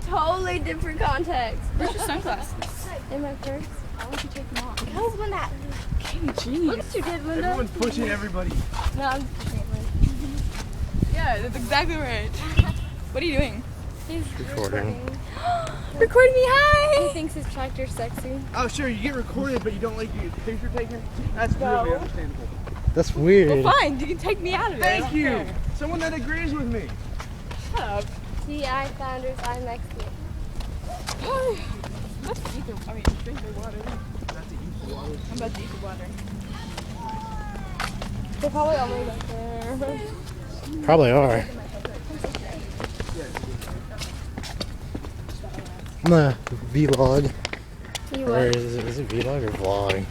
Totally different context. Where's your sunglasses? In my purse. Why would you take them off? How's when that? Look what you did, Linda. Everyone's pushing everybody. No, I'm just kidding. Yeah, that's exactly right. What are you doing? He's Recording. Recording me, He hi! thinks his tractor's sexy. Oh, sure, you get recorded, but you don't like your picture taken? That's really understandable. That's weird. Well, fine, you can take me out of it. I Thank don't you! care. Someone that agrees with me. Shut up. TI founders, I'm Mexican. Let's eat the, I mean, drink the water. I'm about to eat the water. They're probably all made up there. Probably are. I'm a vlog. You Or what? is it vlog or vlog?